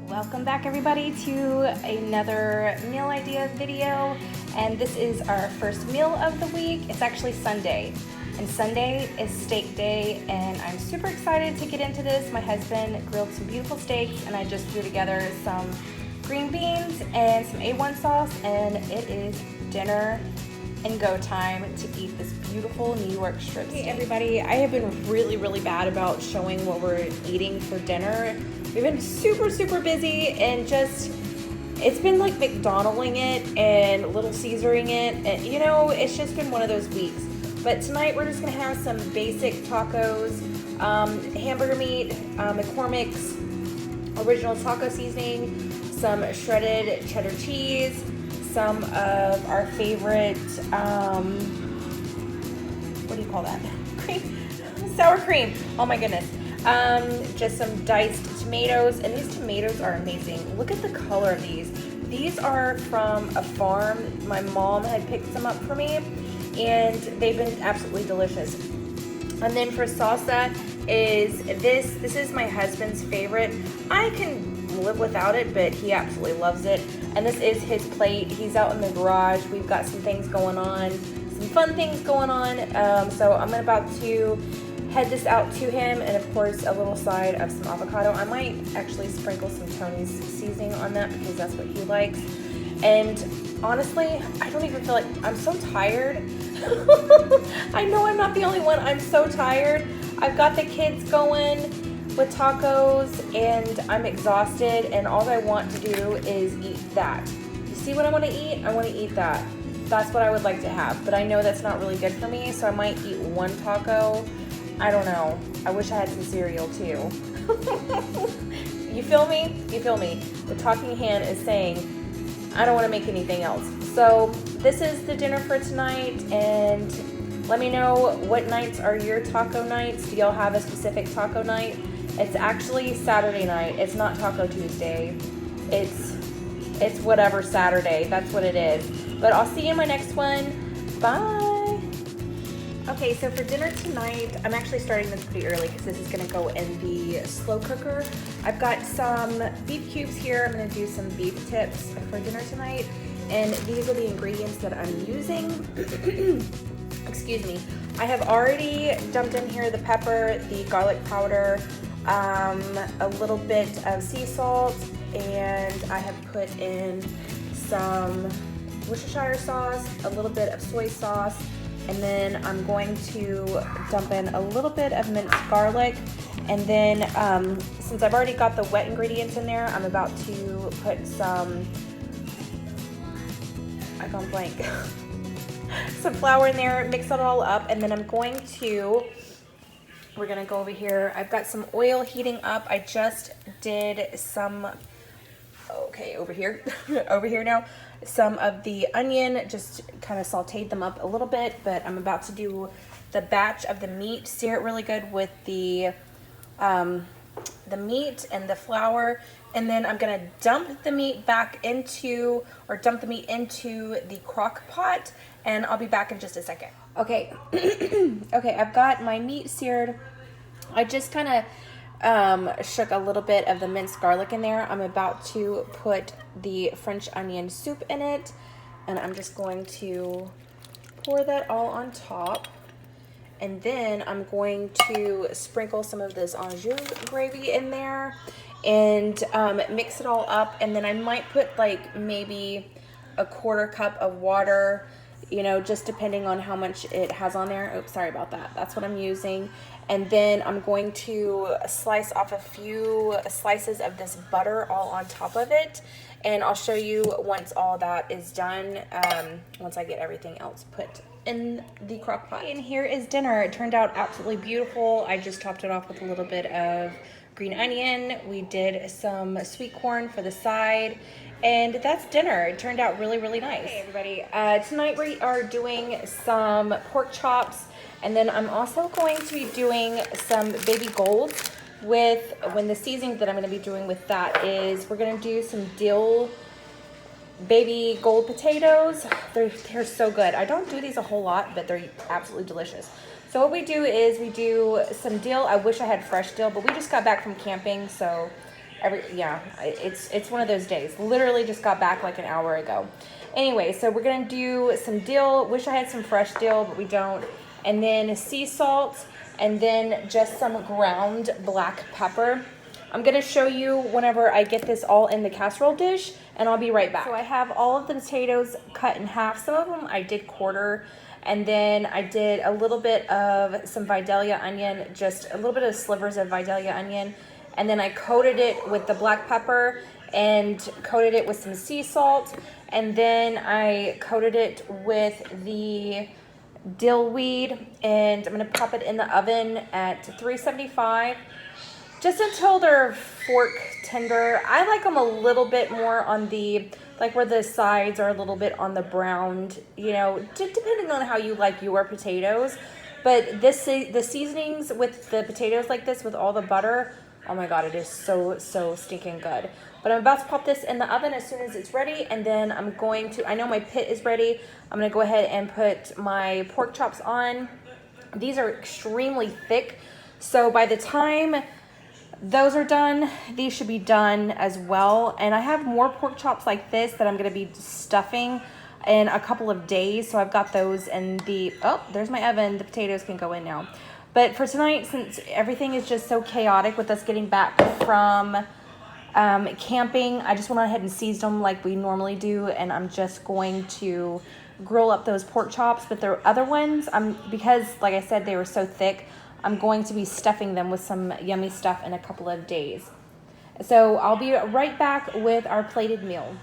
Welcome back everybody to another meal idea video, and this is our first meal of the week. It's actually Sunday, and Sunday is steak day, and I'm super excited to get into this. My husband grilled some beautiful steaks, and I just threw together some green beans and some A1 sauce, and it is dinner and go time to eat this beautiful New York strip steak. Hey everybody, I have been really bad about showing what we're eating for dinner. We've been super busy, and just it's been like McDonald'ing it and Little Caesaring it, and you know, it's just been one of those weeks. But tonight we're just gonna have some basic tacos, hamburger meat, McCormick's original taco seasoning, some shredded cheddar cheese, some of our favorite, what do you call that? Sour cream. Oh my goodness. Just some diced tomatoes, and these tomatoes are amazing. Look at the color of these. These are from a farm. My mom had picked some up for me, and they've been absolutely delicious. And then for salsa is this. This is my husband's favorite. I can live without it, but he absolutely loves it. And this is his plate. He's out in the garage. We've got some things going on, some fun things going on. So I'm about to head this out to him, and of course a little side of some avocado. I might actually sprinkle some Tony's seasoning on that because that's what he likes. And honestly, I don't even feel like, I'm so tired. I know I'm not the only one. I'm so tired. I've got the kids going with tacos, and I'm exhausted, and all I want to do is eat that. You see what I want to eat? I want to eat that. That's what I would like to have, but I know that's not really good for me, so I might eat one taco. I don't know. I wish I had some cereal too. You feel me? You feel me? The talking hand is saying, I don't want to make anything else. So this is the dinner for tonight, and let me know what nights are your taco nights. Do y'all have a specific taco night? It's actually Saturday night. It's not Taco Tuesday. It's whatever Saturday. That's what it is. But I'll see you in my next one. Bye. Okay, so for dinner tonight, I'm actually starting this pretty early because this is gonna go in the slow cooker. I've got some beef cubes here. I'm gonna do some beef tips for dinner tonight. And these are the ingredients that I'm using. Excuse me. I have already dumped in here the pepper, the garlic powder, a little bit of sea salt, and I have put in some Worcestershire sauce, a little bit of soy sauce, and then I'm going to dump in a little bit of minced garlic. And then since I've already got the wet ingredients in there, I'm about to put some, I've gone blank, some flour in there, mix it all up, and then I'm going to, we're gonna go over here. I've got some oil heating up. I just did some, okay, over here, over here now. Some of the onion, just kind of sauteed them up a little bit, but I'm about to do the batch of the meat, sear it really good with the meat and the flour, and then I'm gonna dump the meat back into, or dump the meat into the crock pot, and I'll be back in just a second. Okay, okay, I've got my meat seared. I just kind of shook a little bit of the minced garlic in there. I'm about to put the French onion soup in it, and I'm just going to pour that all on top, and then I'm going to sprinkle some of this Anjou gravy in there and mix it all up. And then I might put like maybe a quarter cup of water, you know, just depending on how much it has on there. Oops, sorry about that. That's what I'm using. And then I'm going to slice off a few slices of this butter all on top of it. And I'll show you once all that is done, once I get everything else put in the crock pot. And here is dinner. It turned out absolutely beautiful. I just topped it off with a little bit of green onion. We did some sweet corn for the side. And that's dinner. It turned out really nice. Hey everybody, tonight we are doing some pork chops, and then I'm also going to be doing some baby golds with, when the seasoning that I'm going to be doing with that is, we're going to do some dill baby gold potatoes. They're so good. I don't do these a whole lot, but they're absolutely delicious. So what we do is we do some dill. I wish I had fresh dill, but we just got back from camping, so It's one of those days. Literally just got back like an hour ago. Anyway, so we're gonna do some dill. Wish I had some fresh dill, but we don't. And then sea salt, and then just some ground black pepper. I'm gonna show you whenever I get this all in the casserole dish, and I'll be right back. So I have all of the potatoes cut in half. Some of them I did quarter, and then I did a little bit of some Vidalia onion, just a little bit of slivers of Vidalia onion, and then I coated it with the black pepper and coated it with some sea salt, and then I coated it with the dill weed, and I'm gonna pop it in the oven at 375 just until they're fork tender. I like them a little bit more on the, like where the sides are a little bit on the browned, you know, depending on how you like your potatoes. But the seasonings with the potatoes like this with all the butter, oh my God, it is so stinking good. But I'm about to pop this in the oven as soon as it's ready, and then I'm going to, I know my pit is ready. I'm gonna go ahead and put my pork chops on. These are extremely thick, so by the time those are done, these should be done as well. And I have more pork chops like this that I'm gonna be stuffing in a couple of days. So I've got those in the, oh, there's my oven. The potatoes can go in now. But for tonight, since everything is just so chaotic with us getting back from camping, I just went ahead and seasoned them like we normally do. And I'm just going to grill up those pork chops. But the other ones, because like I said, they were so thick, I'm going to be stuffing them with some yummy stuff in a couple of days. So I'll be right back with our plated meal.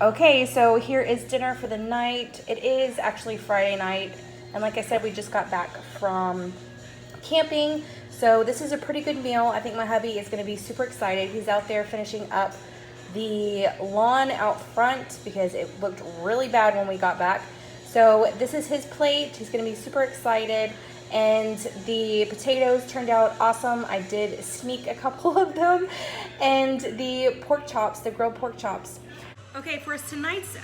Okay, so here is dinner for the night. It is actually Friday night. And like I said, we just got back from camping. So this is a pretty good meal. I think my hubby is going to be super excited. He's out there finishing up the lawn out front because it looked really bad when we got back. So this is his plate. He's going to be super excited. And the potatoes turned out awesome. I did sneak a couple of them. And the pork chops, the grilled pork chops. Okay, for tonight's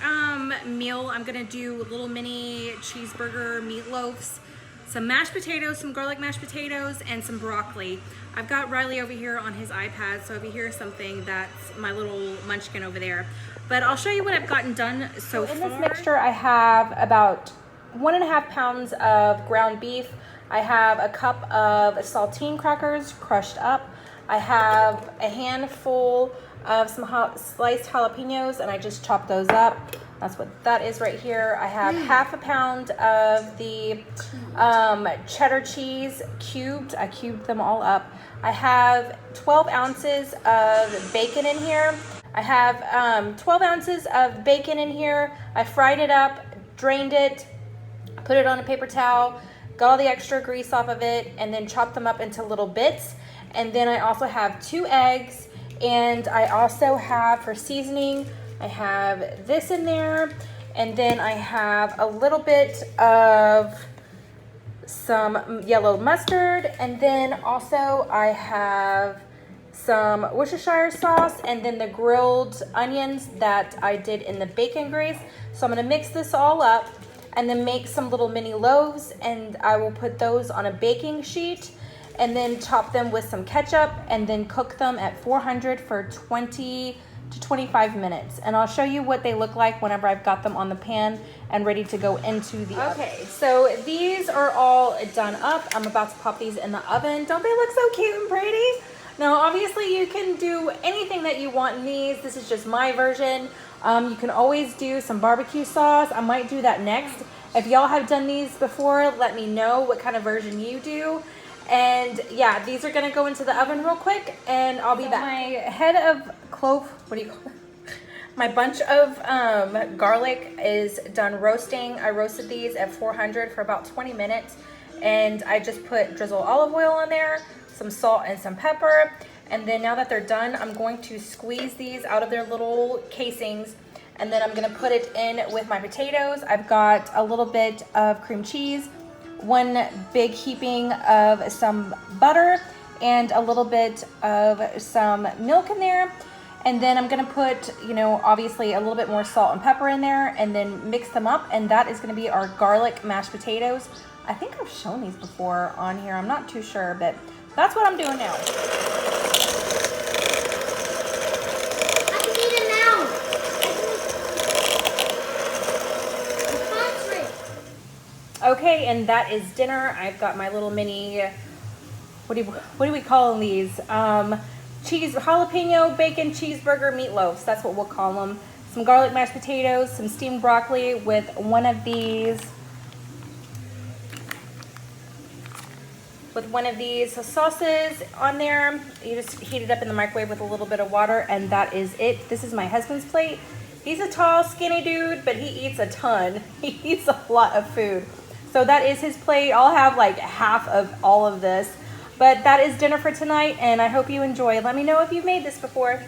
meal, I'm gonna do little mini cheeseburger meatloafs, some mashed potatoes, some garlic mashed potatoes, and some broccoli. I've got Riley over here on his iPad, so if you hear something, that's my little munchkin over there. But I'll show you what I've gotten done so far. In this mixture, I have about 1.5 pounds of ground beef. I have a cup of saltine crackers crushed up. I have a handful of some sliced jalapeños, and I just chopped those up. That's what that is right here. I have half a pound of the cheddar cheese cubed. I cubed them all up. I have 12 ounces of bacon in here. I have 12 ounces of bacon in here. I fried it up, drained it, put it on a paper towel, got all the extra grease off of it, and then chopped them up into little bits. And then I also have 2 eggs, and I also have, for seasoning, I have this in there, and then I have a little bit of some yellow mustard, and then also I have some Worcestershire sauce, and then the grilled onions that I did in the bacon grease. So I'm gonna mix this all up and then make some little mini loaves, and I will put those on a baking sheet and then chop them with some ketchup and then cook them at 400 for 20 to 25 minutes. And I'll show you what they look like whenever I've got them on the pan and ready to go into the oven. Okay, so these are all done up. I'm about to pop these in the oven. Don't they look so cute and pretty? Now, obviously you can do anything that you want in these. This is just my version. You can always do some barbecue sauce. I might do that next. If y'all have done these before, let me know what kind of version you do. And yeah, these are gonna go into the oven real quick, and I'll be back. My head of clove, what do you call it? My bunch of garlic is done roasting. I roasted these at 400 for about 20 minutes, and I just drizzle olive oil on there, some salt and some pepper. And then now that they're done, I'm going to squeeze these out of their little casings, and then I'm gonna put it in with my potatoes. I've got a little bit of cream cheese, 1 big heaping of some butter, and a little bit of some milk in there. And then I'm gonna put, you know, obviously a little bit more salt and pepper in there, and then mix them up, and that is gonna be our garlic mashed potatoes. I think I've shown these before on here, I'm not too sure, but that's what I'm doing now. Okay, and that is dinner. I've got my little mini, what do we call these? Jalapeno bacon cheeseburger meatloafs. That's what we'll call them. Some garlic mashed potatoes, some steamed broccoli with one of these sauces on there. You just heat it up in the microwave with a little bit of water, and that is it. This is my husband's plate. He's a tall, skinny dude, but he eats a ton. He eats a lot of food. So that is his plate. I'll have like half of all of this. But that is dinner for tonight, and I hope you enjoy. Let me know if you've made this before.